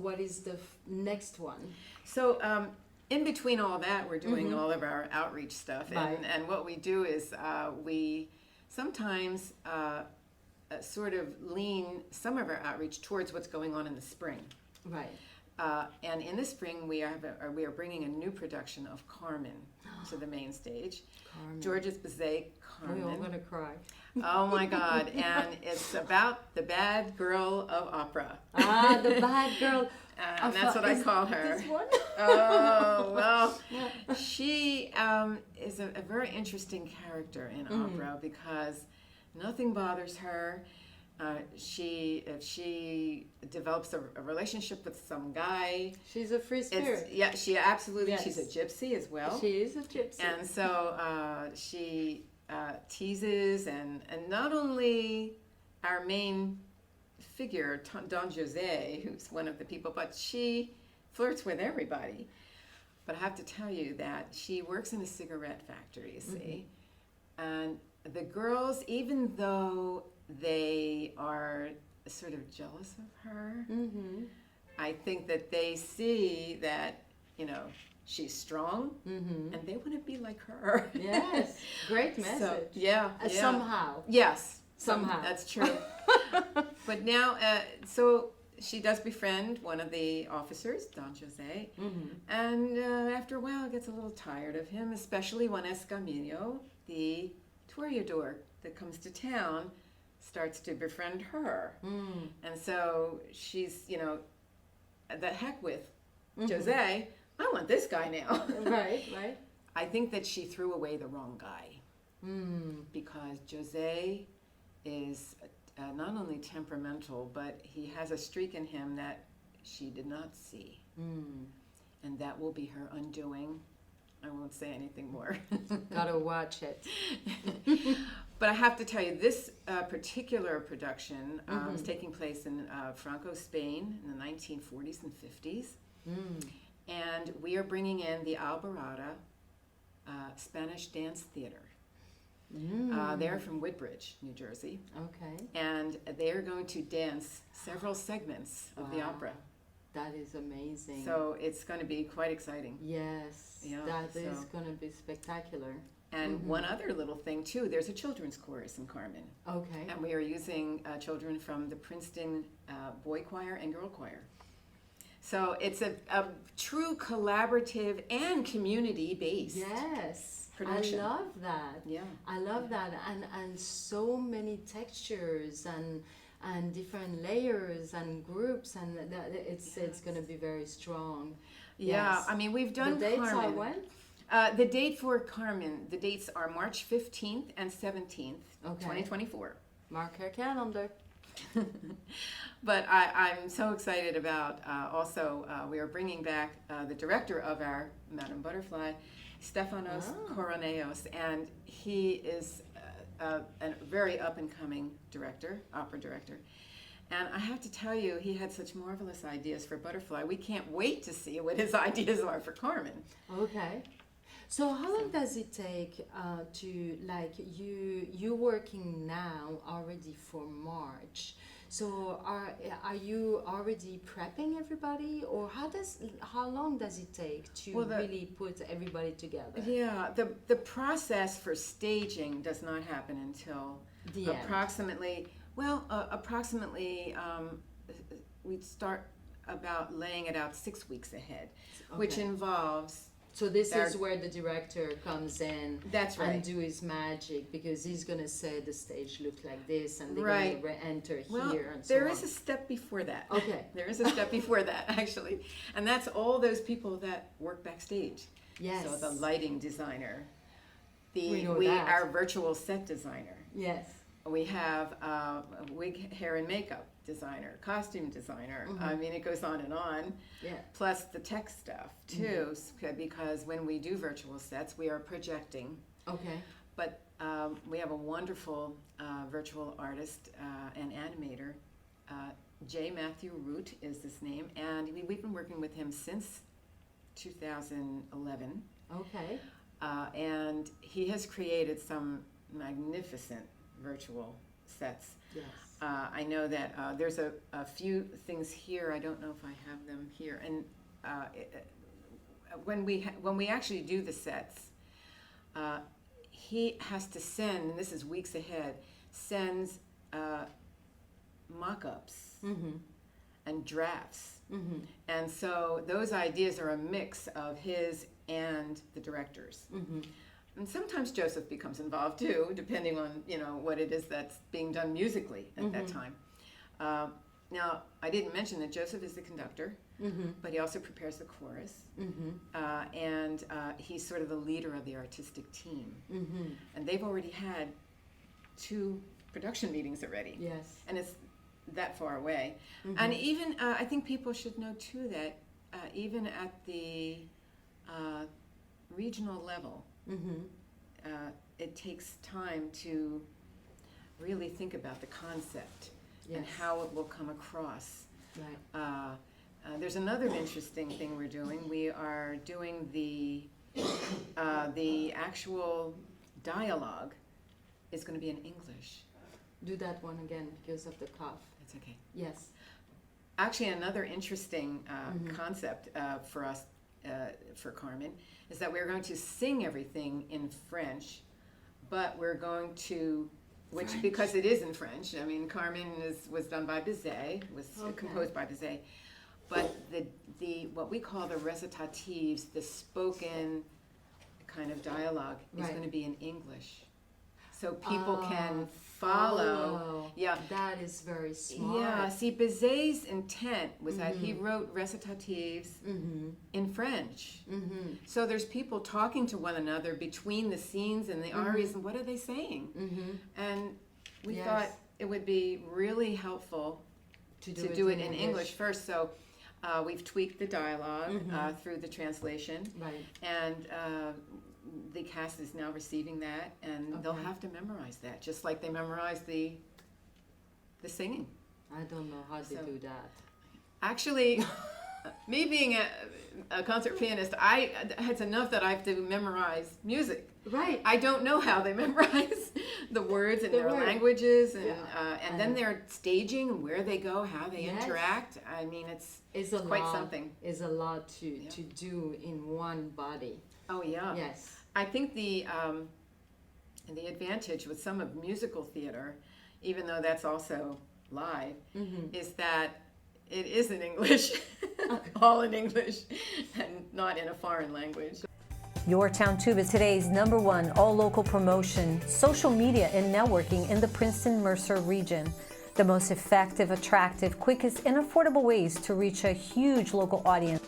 What is the next one? So in between all that, we're doing all of our outreach stuff. Right. And what we do is we sometimes sort of lean some of our outreach towards what's going on in the spring. Right. And in the spring, we are bringing a new production of Carmen to the main stage. Carmen. Georges Bizet, Carmen. We're all gonna cry. Oh my God! And it's about the bad girl of opera. The bad girl. And that's what I call her. This one? Oh well, she is a very interesting character in opera because nothing bothers her. If she develops a relationship with some guy, She's a free spirit. yeah, she absolutely. Yes. She's a gypsy as well. She is a gypsy. And so she teases and not only our main figure, Don Jose, who's one of the people, but she flirts with everybody. But I have to tell you that she works in a cigarette factory, you see. And the girls, even though they are sort of jealous of her, I think that they see that, she's strong, and they want to be like her. Yes, great message. So, yeah. Somehow. Yes. Somehow. That's true. But now, so she does befriend one of the officers, Don Jose, and after a while gets a little tired of him, especially when Escamillo, the toreador that comes to town, starts to befriend her. And so she's, the heck with Jose. I want this guy now. Right. I think that she threw away the wrong guy. Because Jose is not only temperamental, but he has a streak in him that she did not see. And that will be her undoing. I won't say anything more. Gotta watch it. But I have to tell you, this particular production is taking place in Franco, Spain in the 1940s and 50s. And we are bringing in the Alborada Spanish Dance Theater. They're from Woodbridge, New Jersey. Okay. And they're going to dance several segments of the opera. That is amazing. So it's going to be quite exciting. Yes, Yeah, that is going to be spectacular. And one other little thing too, there's a children's chorus in Carmen. Okay. And we are using children from the Princeton Boy Choir and Girl Choir. So it's a true collaborative and community-based Yes. production. I love that. Yeah. I love that. And so many textures and different layers and groups, and it's going to be very strong. Yeah, Yes. I mean, we've done The dates Carmen. are when? The date for Carmen, the dates are March 15th and 17th, Okay. 2024. Mark your calendar. But I'm so excited about also, we are bringing back the director of our Madame Butterfly, Stefanos Koroneos, and he is a very up-and-coming director, opera director. And I have to tell you, he had such marvelous ideas for Butterfly. We can't wait to see what his ideas are for Carmen. Okay. So how long does it take to, like, you working now already for March? So are you already prepping everybody, or how long does it take to really put everybody together? Yeah, the process for staging does not happen until The end. approximately we'd start about laying it out 6 weeks ahead, which Okay. involves. So this is where the director comes in. That's right. And do his magic, because he's going to say the stage looks like this, and they're Right. going to enter Well, here and so there on. is a step before that. Okay. There is a step before that, actually. And that's all those people that work backstage. Yes. So the lighting designer, We know that. our virtual set designer. Yes. We have wig, hair, and makeup designer, costume designer. I mean, it goes on and on. Yeah. Plus the tech stuff, too, because when we do virtual sets, we are projecting. Okay. But we have a wonderful virtual artist and animator. J. Matthew Root is his name, and we've been working with him since 2011. Okay. And he has created some magnificent virtual sets. Yes. I know that there's a few things here. I don't know if I have them here. And when we actually do the sets, he has to send, and this is weeks ahead, sends mock-ups and drafts. And so those ideas are a mix of his and the director's. And sometimes Joseph becomes involved too, depending on what it is that's being done musically at that time. Now, I didn't mention that Joseph is the conductor, but he also prepares the chorus, and he's sort of the leader of the artistic team. And they've already had 2 production meetings already. Yes. And it's that far away. And even, I think people should know too that even at the regional level, it takes time to really think about the concept and how it will come across. Right. There's another interesting thing we're doing. We are doing the actual dialogue is going to be in English. Do that one again because of the cough. That's okay. Yes. Actually, another interesting concept for us, for Carmen, is that we're going to sing everything in French, but we're going to, because it is in French. I mean, Carmen was done by Bizet, was composed by Bizet, but the what we call the recitatives, the spoken kind of dialogue, is going to be in English, so people can follow. Yeah, that is very smart. Yeah, see, Bizet's intent was that he wrote recitatives in French. So there's people talking to one another between the scenes and the arias, and what are they saying? And we thought it would be really helpful to do it in English first. So we've tweaked the dialogue through the translation, and the cast is now receiving that, and they'll have to memorize that, just like they memorize the singing. I don't know how they do that. Actually, me being a concert pianist, it's enough that I have to memorize music. Right. I don't know how they memorize the words in their languages, and then their staging and where they go, how they interact. I mean, it's quite something. It's a lot to do in one body. Oh yeah. Yes. I think the advantage with some of musical theater, even though that's also live, is that it is in English, all in English, and not in a foreign language. Your Town Tube is today's #1 all-local promotion, social media and networking in the Princeton-Mercer region. The most effective, attractive, quickest, and affordable ways to reach a huge local audience.